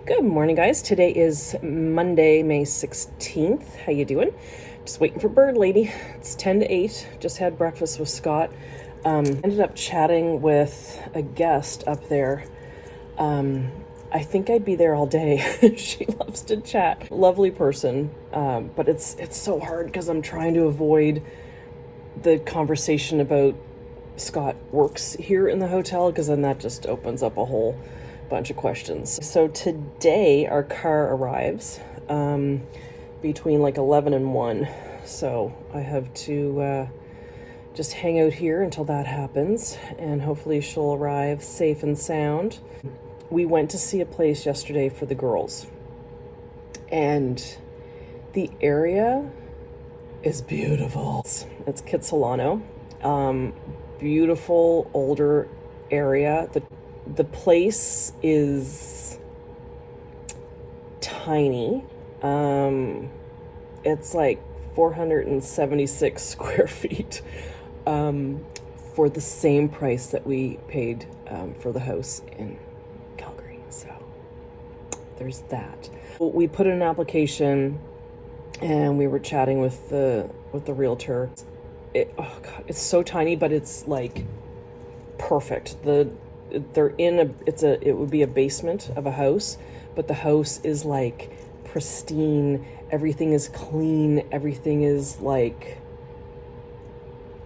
Good morning, guys. Today is Monday, May 16th. How you doing? Just waiting for Bird Lady. It's 10 to 8. Just had breakfast with Scott. Ended up chatting with a guest up there. I think I'd be there all day. She loves to chat. Lovely person. But it's so hard because I'm trying to avoid the conversation about Scott works here in the hotel, because then that just opens up a whole bunch of questions. So today our car arrives between like 11 and 1. So I have to just hang out here until that happens, and hopefully she'll arrive safe and sound. We went to see a place yesterday for the girls, and the area is beautiful. It's Kitsilano. Beautiful older area. The place is tiny. It's like 476 square feet for the same price that we paid for the house in Calgary. So there's that. We put in an application and we were chatting with the realtor. Oh God, it's so tiny, but it's like perfect. It would be a basement of a house, but the house is like pristine. Everything is clean. Everything is like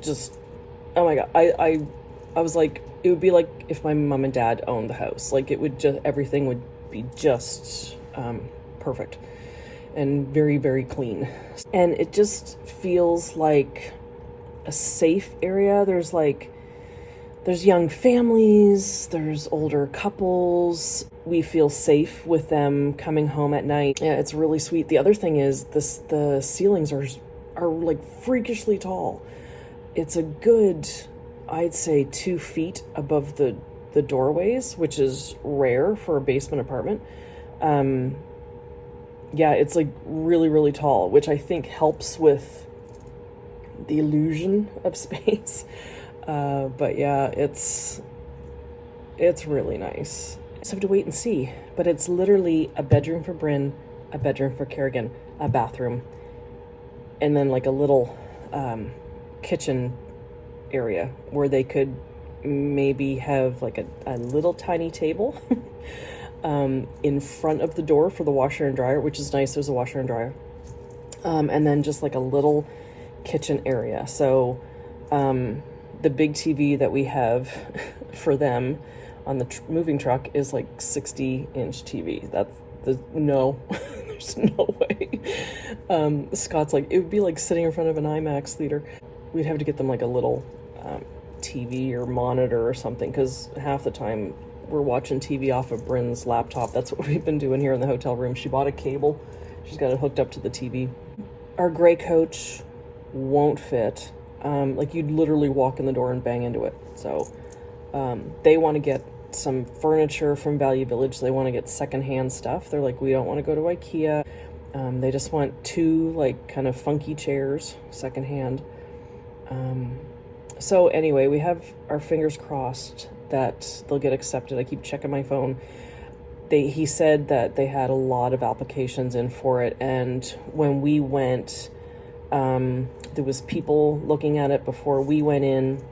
just, oh my God. I was like, it would be like if my mom and dad owned the house. Like everything would be just perfect and very, very clean. And it just feels like a safe area. There's young families, there's older couples. We feel safe with them coming home at night. Yeah, it's really sweet. The other thing is the ceilings are like freakishly tall. It's a good, I'd say, 2 feet above the doorways, which is rare for a basement apartment. Yeah, it's like really, really tall, which I think helps with the illusion of space. But yeah, it's really nice. So I have to wait and see. But it's literally a bedroom for Bryn, a bedroom for Kerrigan, a bathroom, and then like a little kitchen area where they could maybe have like a little tiny table in front of the door for the washer and dryer, which is nice. There's a washer and dryer. And then just like a little kitchen area. So the big TV that we have for them on the moving truck is like 60-inch TV. There's no way. Scott's like, it would be like sitting in front of an IMAX theater. We'd have to get them like a little TV or monitor or something, because half the time we're watching TV off of Bryn's laptop. That's what we've been doing here in the hotel room. She bought a cable. She's got it hooked up to the TV. Our gray coach won't fit. Like you'd literally walk in the door and bang into it. So they want to get some furniture from Value Village. They want to get secondhand stuff. They're like, we don't want to go to IKEA. They just want 2 like kind of funky chairs secondhand. So anyway, we have our fingers crossed that they'll get accepted. I keep checking my phone. He said that they had a lot of applications in for it, and when we went, there was people looking at it before we went in,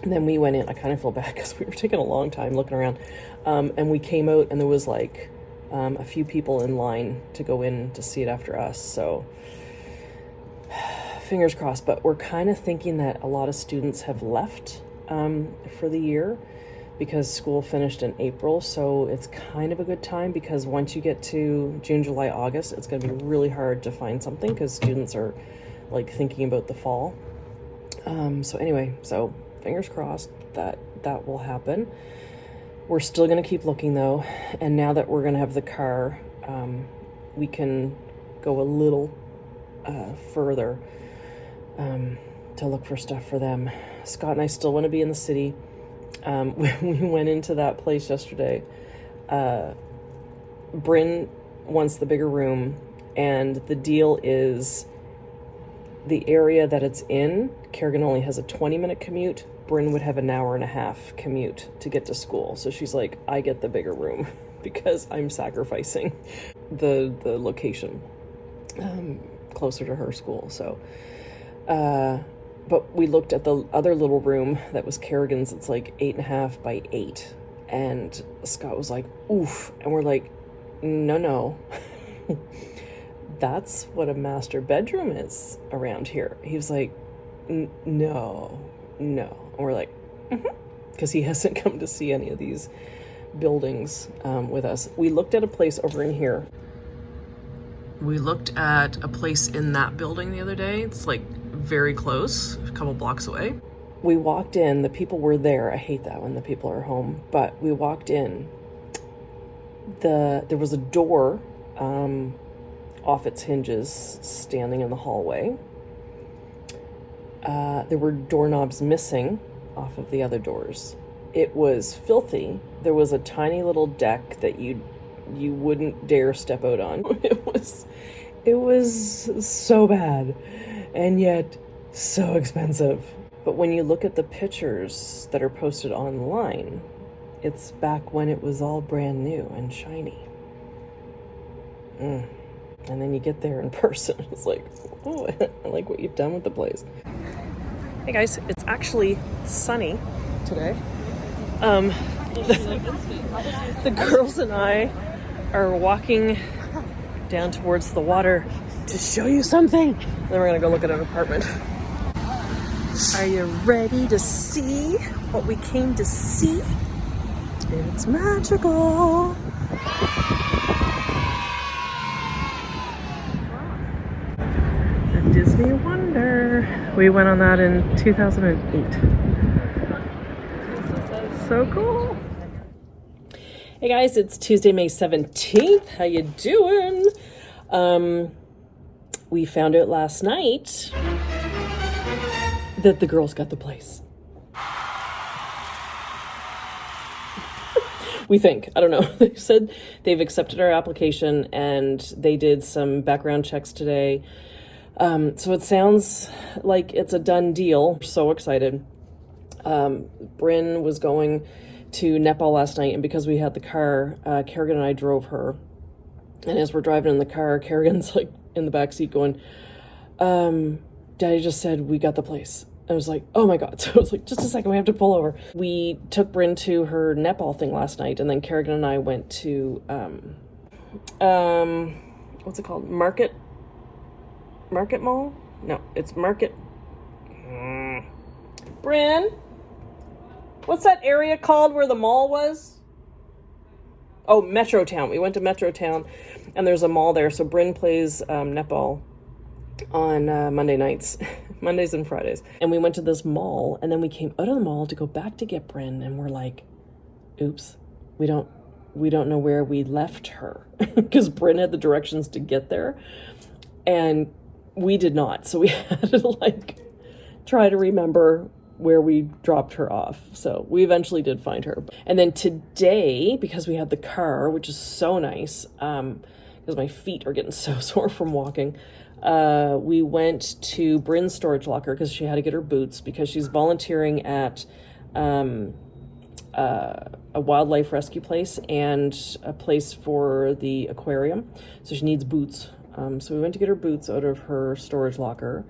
and then we went in. I kind of feel bad because we were taking a long time looking around, and we came out and there was like a few people in line to go in to see it after us. So fingers crossed. But we're kind of thinking that a lot of students have left for the year because school finished in April. So it's kind of a good time, because once you get to June, July, August, it's going to be really hard to find something because students are like thinking about the fall. So anyway, so fingers crossed that will happen. We're still going to keep looking though. And now that we're going to have the car, we can go a little further to look for stuff for them. Scott and I still want to be in the city. We went into that place yesterday. Bryn wants the bigger room, and the deal is the area that it's in, Kerrigan only has a 20-minute commute. Bryn would have an hour and a half commute to get to school. So she's like, I get the bigger room. because I'm sacrificing the location closer to her school. So, but we looked at the other little room that was Kerrigan's. It's like 8.5 by 8. And Scott was like, oof. And we're like, no. That's what a master bedroom is around here. He was like, no. And we're like, because he hasn't come to see any of these buildings with us. We looked at a place over in here. We looked at a place in that building the other day. It's like very close, a couple blocks away. We walked in, the people were there. I hate that when the people are home, but we walked in. There was a door off its hinges standing in the hallway. There were doorknobs missing off of the other doors. It was filthy. There was a tiny little deck that you wouldn't dare step out on. It was so bad, and yet so expensive. But when you look at the pictures that are posted online, it's back when it was all brand new and shiny. And then you get there in person, it's like, oh, I like what you've done with the place. Hey guys, it's actually sunny today. The girls and I are walking down towards the water to show you something. Then we're gonna go look at an apartment. Are you ready to see what we came to see? It's magical. The Disney Wonder. We went on that in 2008. So cool. Hey guys, it's Tuesday, May 17th. How you doing? We found out last night that the girls got the place. We think. I don't know. They said they've accepted our application and they did some background checks today. So it sounds like it's a done deal. We're so excited. Bryn was going to netball last night, and because we had the car, Kerrigan and I drove her. And as we're driving in the car, Kerrigan's like in the backseat going, Daddy just said we got the place. I was like, oh my God. So I was like, just a second, we have to pull over. We took Bryn to her netball thing last night, and then Kerrigan and I went to, what's it called? Market Mall? No, it's Market. Bryn, what's that area called where the mall was? Oh, Metrotown. We went to Metrotown, and there's a mall there. So Bryn plays netball on Monday nights, Mondays and Fridays. And we went to this mall, and then we came out of the mall to go back to get Bryn, and we're like, oops, we don't know where we left her, because Bryn had the directions to get there, and we did not. So we had to like try to remember where we dropped her off. So we eventually did find her. And then today, because we had the car, which is so nice, because my feet are getting so sore from walking, we went to Bryn's storage locker because she had to get her boots, because she's volunteering at a wildlife rescue place and a place for the aquarium. So she needs boots. So we went to get her boots out of her storage locker.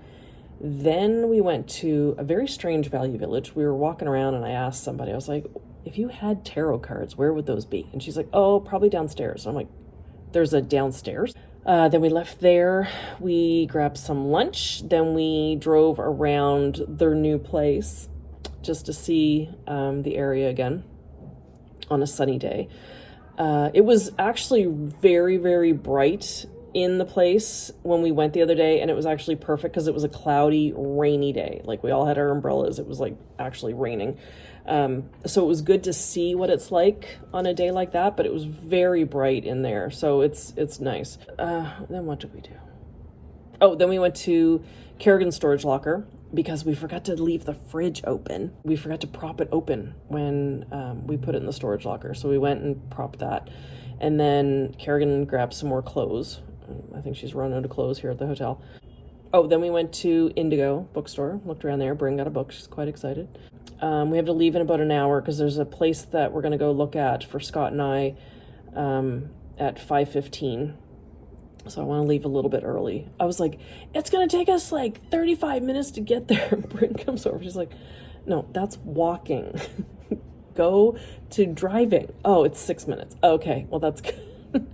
Then we went to a very strange value village. We were walking around and I asked somebody, I was like, if you had tarot cards, where would those be? And she's like, oh, probably downstairs. So I'm like, there's a downstairs? Then we left there. We grabbed some lunch. Then we drove around their new place just to see the area again on a sunny day. It was actually very, very bright in the place when we went the other day, and it was actually perfect because it was a cloudy, rainy day. Like, we all had our umbrellas. It was like actually raining. So it was good to see what it's like on a day like that, but it was very bright in there. So it's nice. Then what did we do? Oh, then we went to Kerrigan's storage locker because we forgot to leave the fridge open. We forgot to prop it open when we put it in the storage locker. So we went and propped that. And then Kerrigan grabbed some more clothes. I think she's run out of clothes here at the hotel. Oh, then we went to Indigo bookstore, looked around there. Bryn got a book. She's quite excited. We have to leave in about an hour because there's a place that we're going to go look at for Scott and I at 5:15. So I want to leave a little bit early. I was like, it's going to take us like 35 minutes to get there. Bryn comes over. She's like, no, that's walking. Go to driving. Oh, it's 6 minutes. Okay, well, that's good.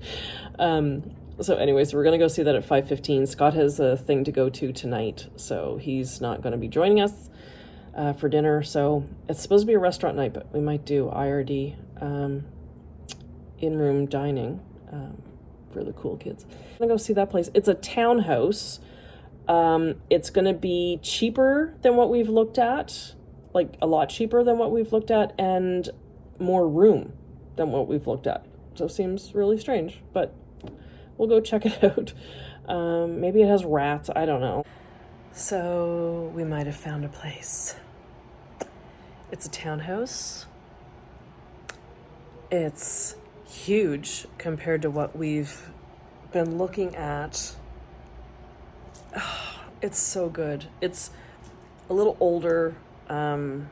So anyways, we're going to go see that at 5:15. Scott has a thing to go to tonight, so he's not going to be joining us for dinner. So it's supposed to be a restaurant night, but we might do IRD, in-room dining, for the cool kids. I'm gonna go see that place. It's a townhouse. It's gonna be cheaper than what we've looked at, like a lot cheaper than what we've looked at, and more room than what we've looked at. So it seems really strange, but we'll go check it out. Maybe it has rats, I don't know. So we might have found a place. It's a townhouse. It's huge compared to what we've been looking at. Oh, it's so good. It's a little older. There's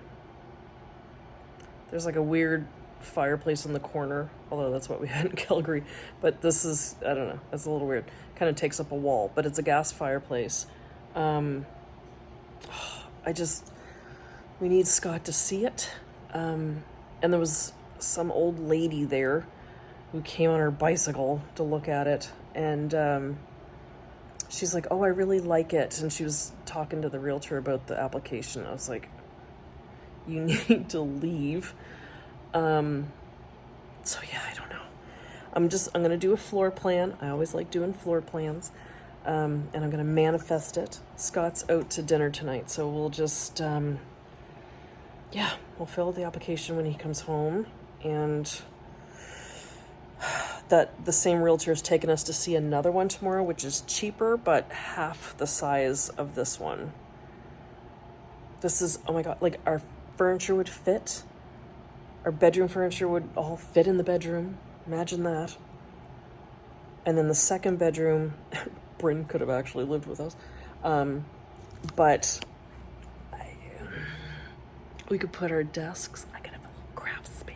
like a weird fireplace in the corner, although that's what we had in Calgary. But this is, I don't know, it's a little weird. Kind of takes up a wall, but it's a gas fireplace. We need Scott to see it. And there was some old lady there who came on her bicycle to look at it, and she's like, oh, I really like it, and she was talking to the realtor about the application. I was like, you need to leave. So yeah, I don't know. I'm gonna do a floor plan. I always like doing floor plans, and I'm gonna manifest it. Scott's out to dinner tonight, so we'll just we'll fill the application when he comes home. And that the same realtor has taken us to see another one tomorrow, which is cheaper, but half the size of this one. This is, oh my God, like our furniture would fit. Our bedroom furniture would all fit in the bedroom. Imagine that. And then the second bedroom, Bryn could have actually lived with us. But we could put our desks. I could have a little craft space.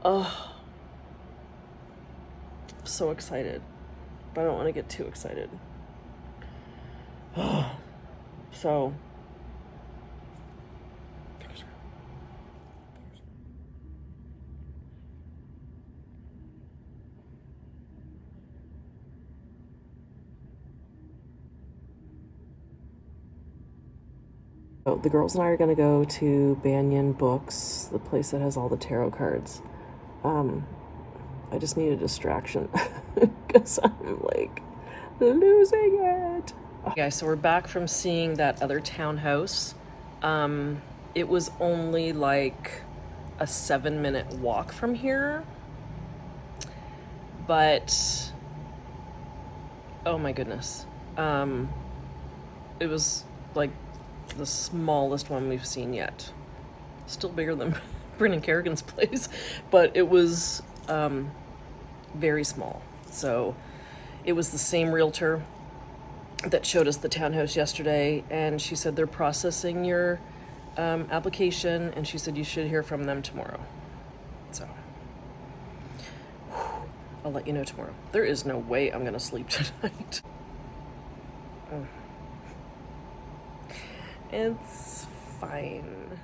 Oh, I'm so excited, but I don't want to get too excited. Oh, so the girls and I are going to go to Banyan Books, the place that has all the tarot cards. I just need a distraction because I'm like losing it. Okay, so we're back from seeing that other townhouse. It was only like a 7-minute walk from here, but oh my goodness. It was like the smallest one we've seen yet. Still bigger than Brennan Kerrigan's place, but it was very small. So it was the same realtor that showed us the townhouse yesterday, and she said they're processing your application, and she said you should hear from them tomorrow. So I'll let you know tomorrow. There is no way I'm gonna sleep tonight. Oh. It's fine.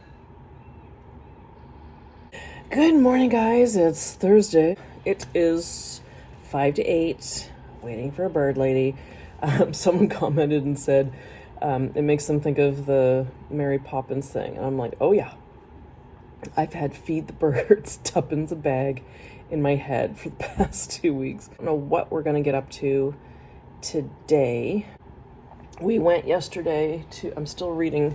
Good morning, guys. It's Thursday. It is 5 to 8, waiting for a bird lady. Someone commented and said it makes them think of the Mary Poppins thing. And I'm like, oh yeah. I've had feed the birds tuppence a bag in my head for the past 2 weeks. I don't know what we're going to get up to today. We went yesterday to, I'm still reading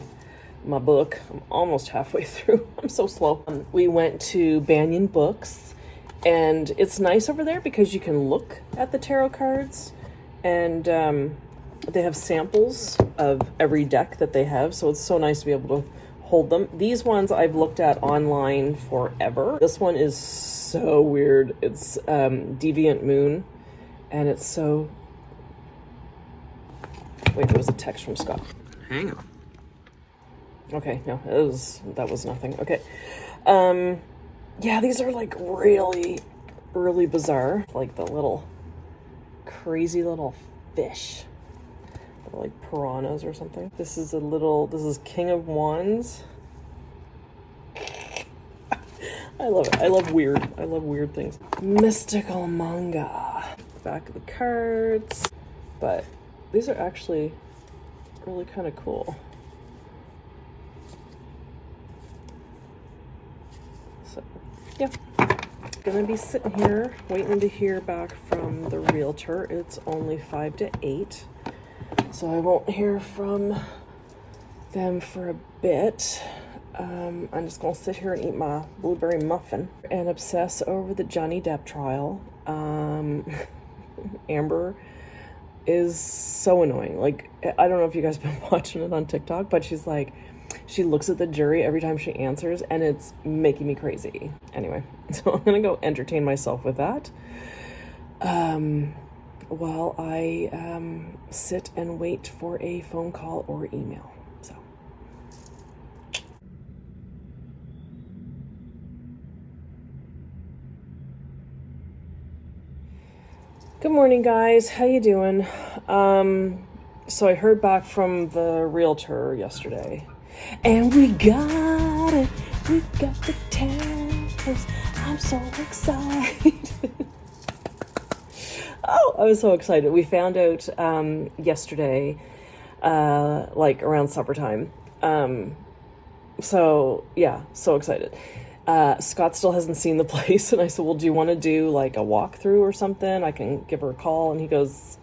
my book. I'm almost halfway through. I'm so slow. We went to Banyan Books, and it's nice over there because you can look at the tarot cards, and they have samples of every deck that they have. So it's so nice to be able to hold them. These ones I've looked at online forever. This one is so weird. It's Deviant Moon, and it's so... Wait, there was a text from Scott. Hang on. Okay, no, that was nothing. Okay. Yeah, these are like really, really bizarre. Like the little crazy little fish. They're like piranhas or something. This is King of Wands. I love it. I love weird things. Mystical manga. Back of the cards. But these are actually really kind of cool. So, yeah. Gonna be sitting here waiting to hear back from the realtor. It's only 5 to 8. So I won't hear from them for a bit. I'm just gonna sit here and eat my blueberry muffin and obsess over the Johnny Depp trial. Amber is so annoying. Like, I don't know if you guys have been watching it on TikTok, but she's like, she looks at the jury every time she answers, and it's making me crazy. Anyway, so I'm gonna go entertain myself with that while I sit and wait for a phone call or email. So. Good morning, guys. How you doing? So I heard back from the realtor yesterday, and we got it. We got the townhouse. I'm so excited. Oh, I was so excited. We found out yesterday, like around supper time. So yeah, so excited. Scott still hasn't seen the place, and I said, well, do you want to do like a walkthrough or something? I can give her a call. And he goes,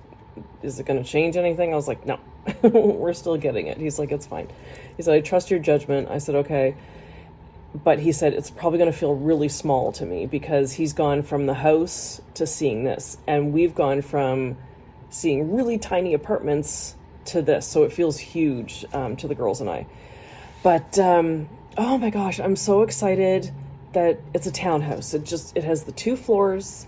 is it going to change anything? I was like, no, we're still getting it. He's like, it's fine. He said, I trust your judgment. I said, okay. But he said, it's probably going to feel really small to me because he's gone from the house to seeing this. And we've gone from seeing really tiny apartments to this. So it feels huge to the girls and I. But oh my gosh, I'm so excited that it's a townhouse. It has the 2 floors.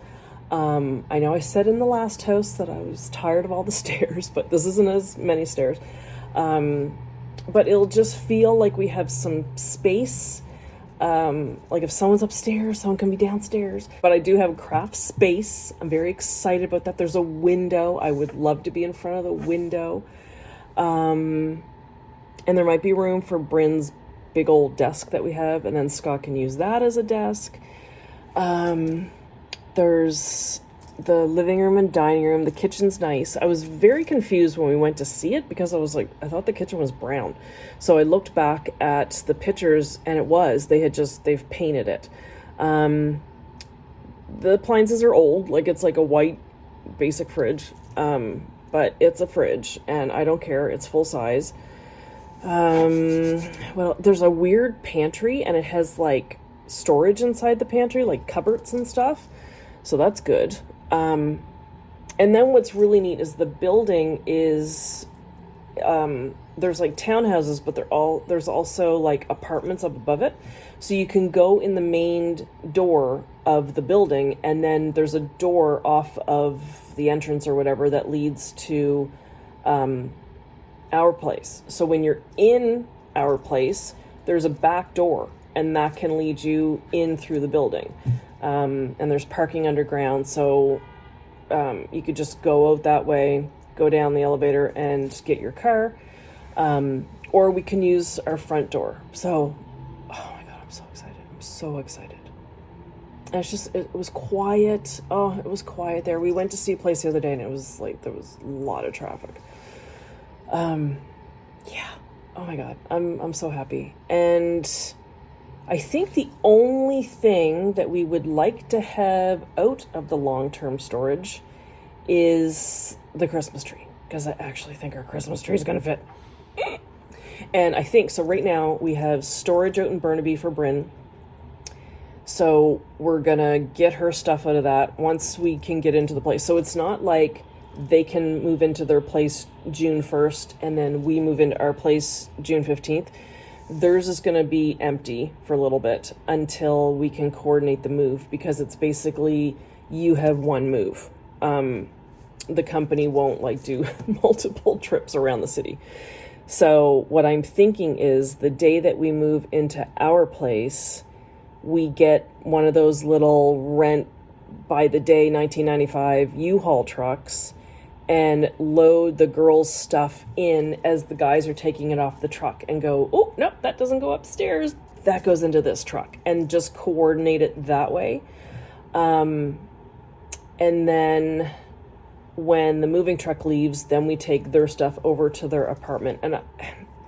I know I said in the last house that I was tired of all the stairs, but this isn't as many stairs. But it'll just feel like we have some space. Like if someone's upstairs, someone can be downstairs. But I do have craft space. I'm very excited about that. There's a window. I would love to be in front of the window. And there might be room for Bryn's big old desk that we have, and then Scott can use that as a desk. There's the living room and dining room. The kitchen's nice. I was very confused when we went to see it because I was like, I thought the kitchen was brown. So I looked back at the pictures, and it was. They've painted it. The appliances are old. Like, it's like a white basic fridge. But it's a fridge, and I don't care. It's full size. Well, there's a weird pantry, and it has like storage inside the pantry, like cupboards and stuff. So that's good. And then what's really neat is the building is, there's like townhouses, but there's also like apartments up above it. So you can go in the main door of the building, and then there's a door off of the entrance or whatever that leads to, our place. So when you're in our place, there's a back door, and that can lead you in through the building. And there's parking underground, so you could just go out that way, go down the elevator and get your car. Or we can use our front door. So, oh my God, I'm so excited. I'm so excited. And it was quiet. Oh, it was quiet there. We went to see a place the other day, and it was like, there was a lot of traffic. Yeah. Oh my God. I'm so happy. And I think the only thing that we would like to have out of the long-term storage is the Christmas tree, because I actually think our Christmas tree is going to fit. And I think, so right now we have storage out in Burnaby for Bryn. So we're going to get her stuff out of that once we can get into the place. So it's not like they can move into their place June 1st and then we move into our place June 15th. Theirs is going to be empty for a little bit until we can coordinate the move, because it's basically you have one move. The company won't like do multiple trips around the city. So what I'm thinking is the day that we move into our place, we get one of those little rent by the day 1995 U-Haul trucks and load the girls' stuff in as the guys are taking it off the truck and go, oh, no, that doesn't go upstairs. That goes into this truck, and just coordinate it that way. And then when the moving truck leaves, then we take their stuff over to their apartment. And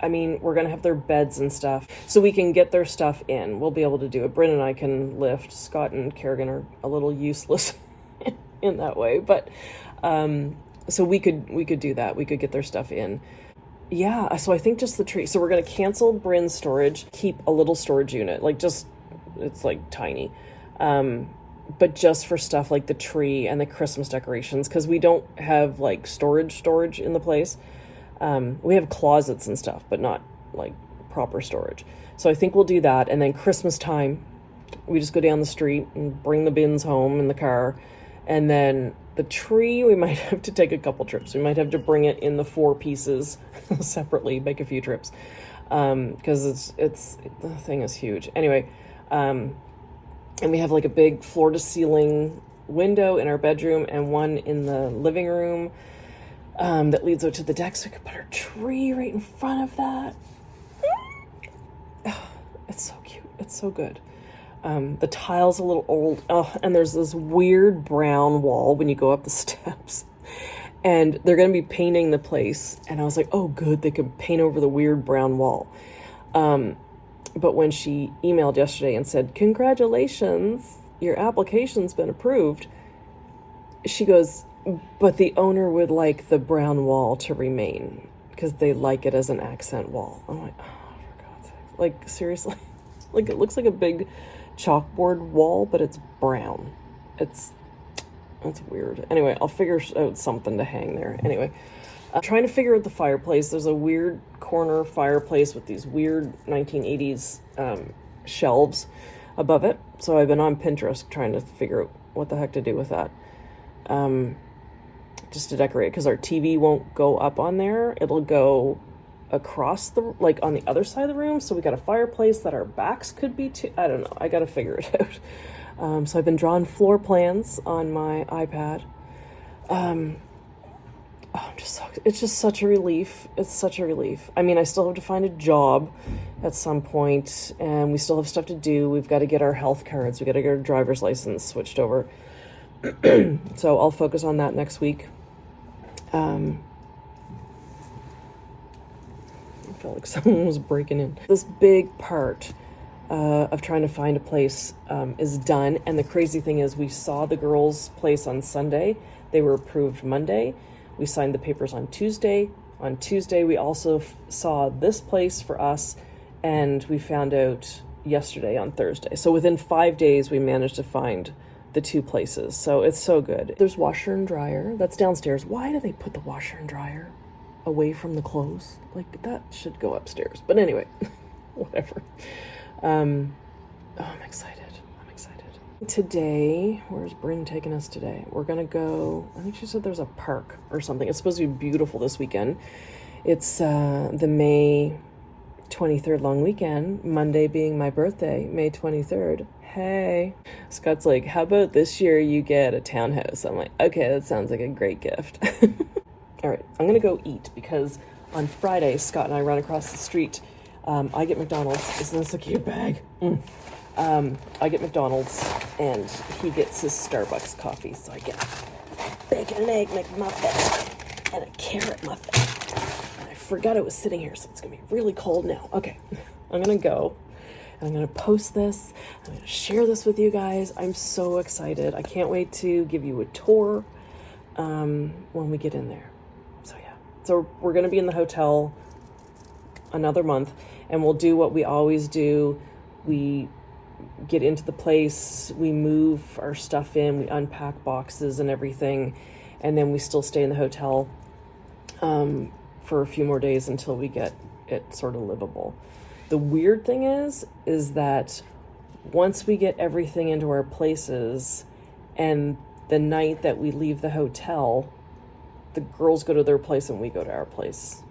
I mean, we're going to have their beds and stuff, so we can get their stuff in. We'll be able to do it. Bryn and I can lift. Scott and Kerrigan are a little useless in that way, but so we could do that. We could get their stuff in. Yeah, so I think just the tree. So we're going to cancel Bryn's storage, keep a little storage unit, like just, it's like tiny. But just for stuff like the tree and the Christmas decorations, because we don't have like storage in the place. We have closets and stuff, but not like proper storage. So I think we'll do that. And then Christmas time, we just go down the street and bring the bins home in the car. And then the tree, we might have to take a couple trips. We might have to bring it in the 4 pieces separately, make a few trips. Because it's the thing is huge. Anyway, and we have like a big floor to ceiling window in our bedroom and one in the living room that leads out to the deck, so we could put our tree right in front of that. Oh, it's so cute. It's so good. The tile's a little old. Oh, and there's this weird brown wall when you go up the steps. And they're going to be painting the place. And I was like, oh, good. They could paint over the weird brown wall. But when she emailed yesterday and said, congratulations, your application's been approved, she goes, but the owner would like the brown wall to remain because they like it as an accent wall. I'm like, oh, for God's sake. Like, seriously? Like, it looks like a big chalkboard wall, but it's brown. That's weird. Anyway, I'll figure out something to hang there. Anyway, I'm trying to figure out the fireplace. There's a weird corner fireplace with these weird 1980s shelves above it. So I've been on Pinterest trying to figure out what the heck to do with that. Just to decorate, because our TV won't go up on there. It'll go across the, like on the other side of the room. So we got a fireplace that our backs could be to. I don't know. I got to figure it out. So I've been drawing floor plans on my iPad. It's just such a relief. It's such a relief. I mean, I still have to find a job at some point, and we still have stuff to do. We've got to get our health cards. We got to get our driver's license switched over. So I'll focus on that next week. I felt like someone was breaking in. This big part of trying to find a place is done. And the crazy thing is, we saw the girls' place on Sunday. They were approved Monday. We signed the papers on Tuesday. On Tuesday, we also saw this place for us, and we found out yesterday on Thursday. So within 5 days, we managed to find the 2 places. So it's so good. There's washer and dryer. That's downstairs. Why do they put the washer and dryer away from the clothes? Like, that should go upstairs. But anyway, whatever. I'm excited. Today, where's Bryn taking us today? We're gonna go, I think she said there's a park or something. It's supposed to be beautiful this weekend. It's the May 23rd long weekend, Monday being my birthday, May 23rd. Hey. Scott's like, how about this year you get a townhouse? I'm like, okay, that sounds like a great gift. All right, I'm gonna go eat, because on Friday, Scott and I run across the street. I get McDonald's. Isn't this a cute bag? I get McDonald's, and he gets his Starbucks coffee. So I get bacon and egg McMuffin and a carrot muffin. And I forgot it was sitting here, so it's gonna be really cold now. Okay, I'm gonna go. And I'm gonna post this. I'm gonna share this with you guys. I'm so excited. I can't wait to give you a tour when we get in there. So yeah, so we're gonna be in the hotel another month, and we'll do what we always do. We get into the place, we move our stuff in, we unpack boxes and everything, and then we still stay in the hotel for a few more days until we get it sort of livable. The weird thing is that once we get everything into our places, and the night that we leave the hotel, the girls go to their place and we go to our place.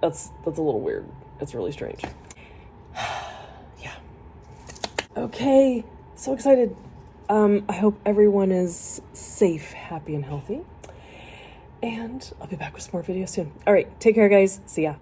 That's a little weird. It's really strange. Yeah. Okay, so excited. I hope everyone is safe, happy, and healthy. And I'll be back with some more videos soon. All right, take care, guys. See ya.